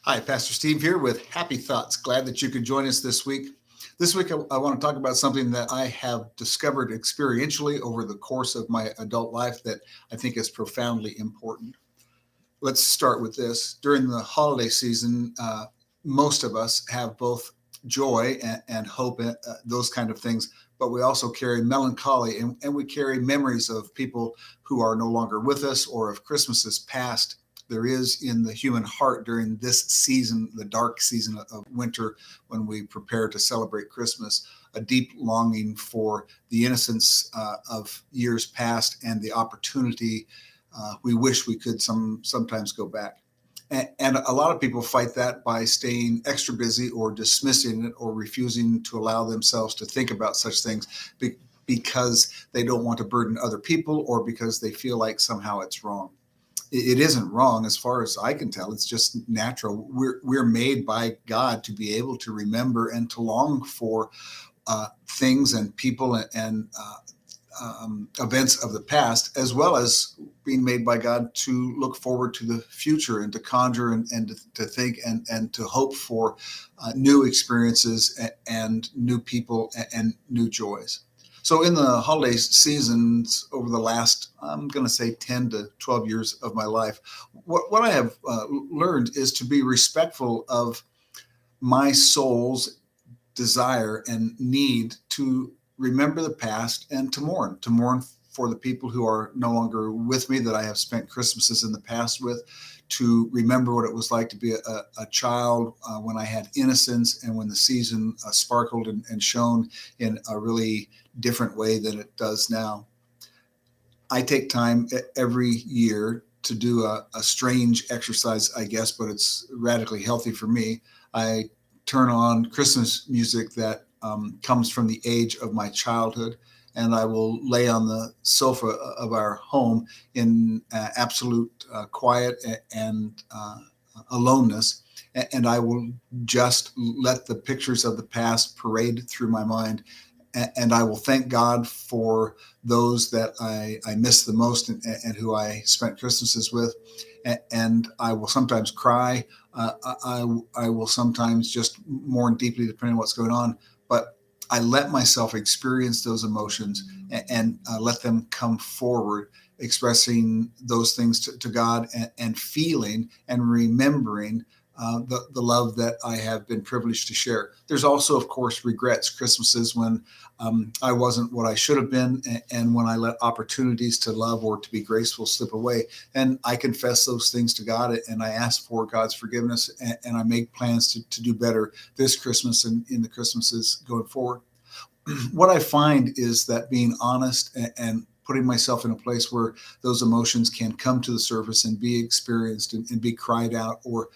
Hi, Pastor Steve here with Happy Thoughts. Glad that you could join us this week. This week, I want to talk about something that I have discovered experientially over the course of my adult life that I think is profoundly important. Let's start with this. During the holiday season, most of us have both joy and hope, those kind of things, but we also carry melancholy and we carry memories of people who are no longer with us or of Christmases past. There is in the human heart during this season, the dark season of winter, when we prepare to celebrate Christmas, a deep longing for the innocence of years past and the opportunity we wish we could sometimes go back. And a lot of people fight that by staying extra busy or dismissing it or refusing to allow themselves to think about such things because they don't want to burden other people or because they feel like somehow it's wrong. It isn't wrong as far as I can tell. It's just natural. We're made by God to be able to remember and to long for things and people and events of the past, as well as being made by God to look forward to the future and to conjure and to think and to hope for new experiences and new people and new joys. So, in the holiday seasons over the last, I'm going to say 10 to 12 years of my life, what I have learned is to be respectful of my soul's desire and need to remember the past and to mourn for the people who are no longer with me that I have spent Christmases in the past with, to remember what it was like to be a child when I had innocence and when the season sparkled and shone in a really different way than it does now. I take time every year to do a strange exercise, I guess, but it's radically healthy for me. I turn on Christmas music that comes from the age of my childhood, and I will lay on the sofa of our home in absolute quiet and aloneness. And I will just let the pictures of the past parade through my mind, and I will thank God for those that I miss the most and who I spent Christmases with. And I will sometimes cry. I will sometimes just mourn deeply, depending on what's going on. But I let myself experience those emotions and let them come forward, expressing those things to God and feeling and remembering the love that I have been privileged to share. There's also, of course, regrets, Christmases when I wasn't what I should have been, and when I let opportunities to love or to be graceful slip away. And I confess those things to God, and I ask for God's forgiveness, and I make plans to do better this Christmas and in the Christmases going forward. What I find is that being honest and putting myself in a place where those emotions can come to the surface and be experienced and be cried out or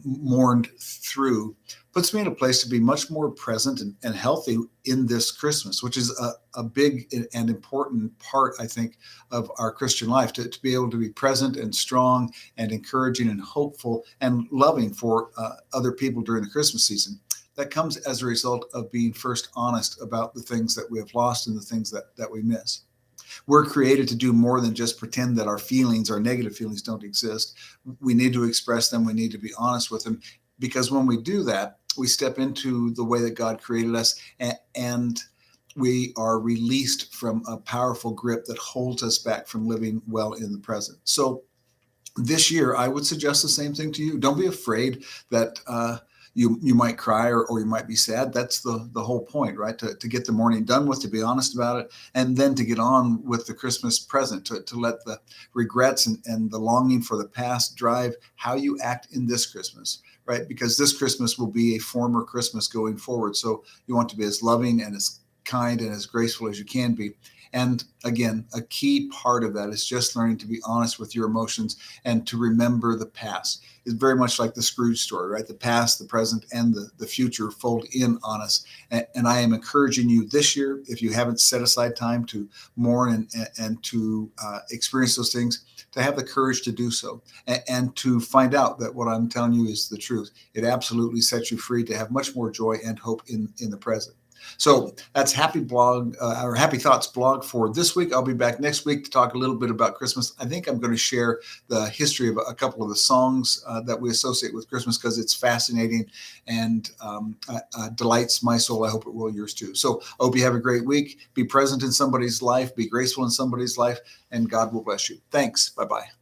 mourned through puts me in a place to be much more present and healthy in this Christmas, which is a big and important part, I think, of our Christian life, to be able to be present and strong and encouraging and hopeful and loving for other people during the Christmas season. That comes as a result of being first honest about the things that we have lost and the things that we miss. We're created to do more than just pretend that our feelings, our negative feelings, don't exist. We need to express them. We need to be honest with them, because when we do that, we step into the way that God created us, and we are released from a powerful grip that holds us back from living well in the present. So this year, I would suggest the same thing to you. Don't be afraid that you might cry or you might be sad. That's the whole point, right? To get the morning done with, to be honest about it, and then to get on with the Christmas present, to let the regrets and the longing for the past drive how you act in this Christmas, right? Because this Christmas will be a former Christmas going forward. So you want to be as loving and as kind and as graceful as you can be. And again, a key part of that is just learning to be honest with your emotions and to remember the past. It's very much like the Scrooge story, right? The past, the present, and the future fold in on us. And I am encouraging you this year, if you haven't set aside time to mourn and to experience those things, to have the courage to do so and to find out that what I'm telling you is the truth. It absolutely sets you free to have much more joy and hope in the present. So that's Happy Thoughts blog for this week. I'll be back next week to talk a little bit about Christmas. I think I'm going to share the history of a couple of the songs that we associate with Christmas because it's fascinating and delights my soul. I hope it will yours too. So I hope you have a great week. Be present in somebody's life, be graceful in somebody's life, and God will bless you. Thanks. Bye-bye.